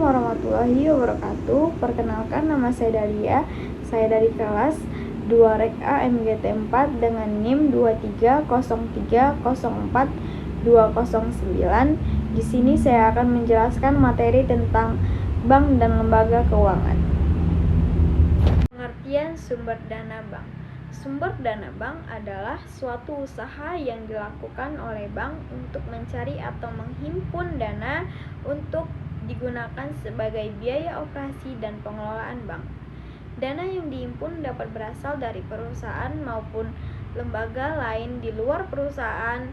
warahmatullahi wabarakatuh. Perkenalkan, nama saya Dalia. Saya dari kelas 2 Rek A MGT 4 dengan NIM 23030429. Di sini saya akan menjelaskan materi tentang bank dan lembaga keuangan. Pengertian sumber dana bank. Sumber dana bank adalah suatu usaha yang dilakukan oleh bank untuk mencari atau menghimpun dana untuk digunakan sebagai biaya operasi dan pengelolaan bank. Dana yang dihimpun dapat berasal dari perusahaan maupun lembaga lain di luar perusahaan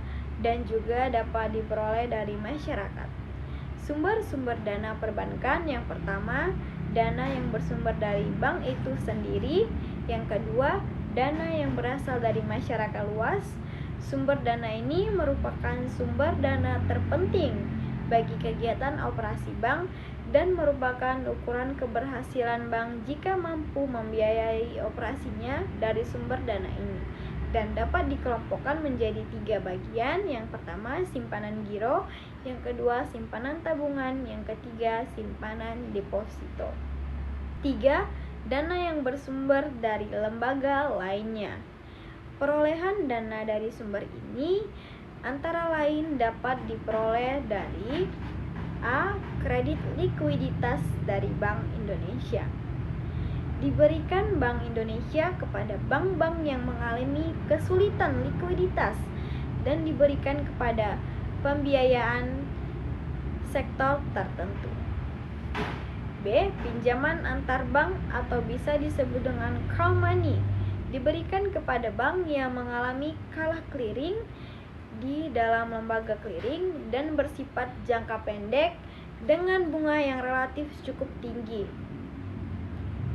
dan juga dapat diperoleh dari masyarakat. Sumber-sumber dana perbankan: yang pertama, dana yang bersumber dari bank itu sendiri. Yang kedua, dana yang berasal dari masyarakat luas. Sumber dana ini merupakan sumber dana terpenting bagi kegiatan operasi bank dan merupakan ukuran keberhasilan bank jika mampu membiayai operasinya dari sumber dana ini, dan dapat dikelompokkan menjadi 3 bagian. Yang pertama, simpanan giro. Yang kedua, simpanan tabungan. Yang ketiga, simpanan deposito. 3. Dana yang bersumber dari lembaga lainnya. Perolehan dana dari sumber ini antara lain dapat diperoleh dari A. Kredit likuiditas dari Bank Indonesia. Diberikan Bank Indonesia kepada bank-bank yang mengalami kesulitan likuiditas dan diberikan kepada pembiayaan sektor tertentu. B. Pinjaman antar bank atau bisa disebut dengan call money, diberikan kepada bank yang mengalami kalah clearing di dalam lembaga clearing dan bersifat jangka pendek dengan bunga yang relatif cukup tinggi.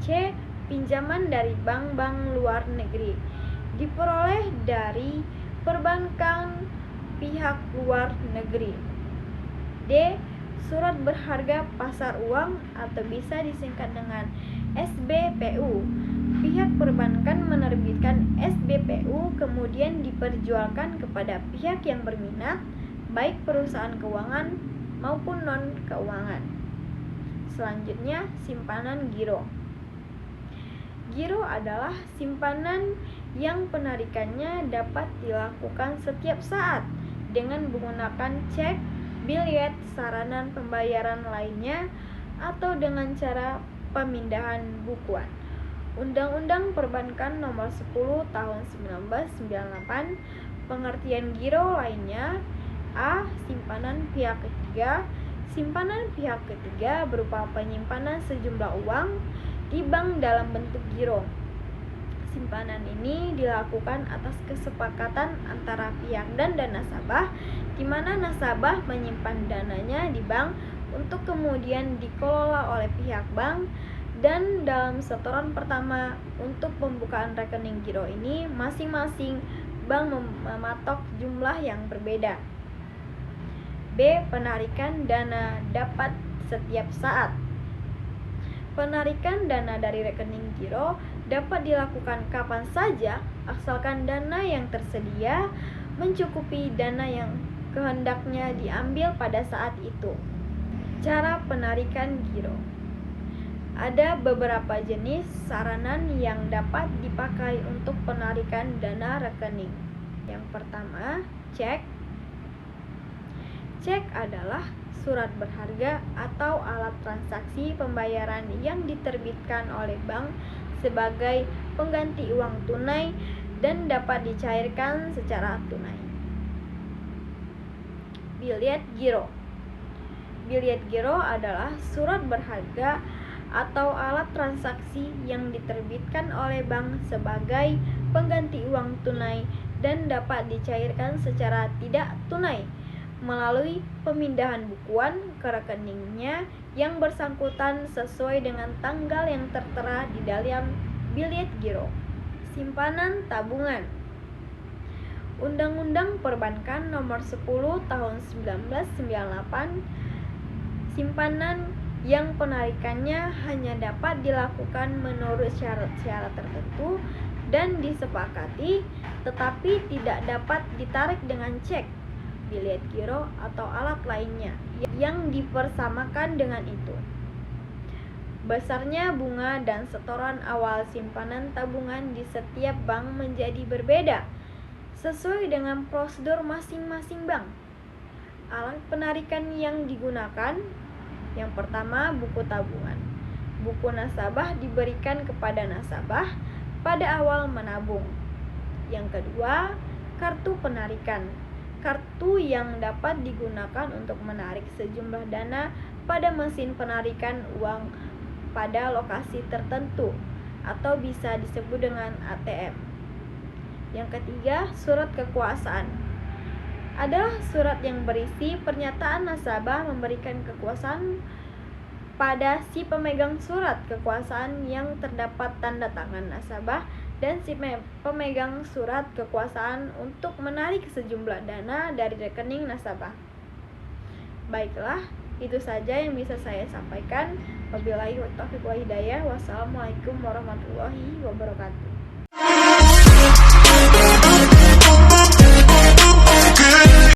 C. Pinjaman dari bank-bank luar negeri, diperoleh dari perbankan pihak luar negeri. D. Surat berharga pasar uang atau bisa disingkat dengan SBPU. Pihak perbankan menerbitkan SBPU kemudian diperjualkan kepada pihak yang berminat, baik perusahaan keuangan maupun non-keuangan. Selanjutnya, simpanan giro. Giro adalah simpanan yang penarikannya dapat dilakukan setiap saat dengan menggunakan cek, biliet, saranan pembayaran lainnya, atau dengan cara pemindahan bukuan. Undang-Undang Perbankan Nomor 10 Tahun 1998. Pengertian giro lainnya: A. Simpanan pihak ketiga. Simpanan pihak ketiga berupa penyimpanan sejumlah uang di bank dalam bentuk giro. Simpanan ini dilakukan atas kesepakatan antara pihak dan nasabah, di mana nasabah menyimpan dananya di bank untuk kemudian dikelola oleh pihak bank, dan dalam setoran pertama untuk pembukaan rekening giro ini masing-masing bank mematok jumlah yang berbeda. B. Penarikan dana dapat setiap saat. Penarikan dana dari rekening giro dapat dilakukan kapan saja asalkan dana yang tersedia mencukupi dana yang kehendaknya diambil pada saat itu. Cara penarikan giro. Ada beberapa jenis saranan yang dapat dipakai untuk penarikan dana rekening. Yang pertama, cek. Cek adalah surat berharga atau alat transaksi pembayaran yang diterbitkan oleh bank sebagai pengganti uang tunai dan dapat dicairkan secara tunai. Biliet giro. Biliet giro adalah surat berharga atau alat transaksi yang diterbitkan oleh bank sebagai pengganti uang tunai dan dapat dicairkan secara tidak tunai melalui pemindahan bukuan ke rekeningnya yang bersangkutan sesuai dengan tanggal yang tertera di dalam biliet giro. Simpanan tabungan. Undang-Undang Perbankan Nomor 10 Tahun 1998. Simpanan yang penarikannya hanya dapat dilakukan menurut syarat-syarat tertentu dan disepakati, tetapi tidak dapat ditarik dengan cek, biliet giro, atau alat lainnya yang dipersamakan dengan itu. Besarnya bunga dan setoran awal simpanan tabungan di setiap bank menjadi berbeda, sesuai dengan prosedur masing-masing bank. Alat penarikan yang digunakan, yang pertama buku tabungan. Buku nasabah diberikan kepada nasabah pada awal menabung. Yang kedua, kartu penarikan. Kartu yang dapat digunakan untuk menarik sejumlah dana pada mesin penarikan uang pada lokasi tertentu atau bisa disebut dengan ATM. Yang ketiga, surat kekuasaan adalah surat yang berisi pernyataan nasabah memberikan kekuasaan pada si pemegang surat kekuasaan yang terdapat tanda tangan nasabah dan si pemegang surat kekuasaan untuk menarik sejumlah dana dari rekening nasabah. Baiklah, itu saja yang bisa saya sampaikan. Wabillahi taufiq wal hidayah. Wassalamualaikum warahmatullahi wabarakatuh.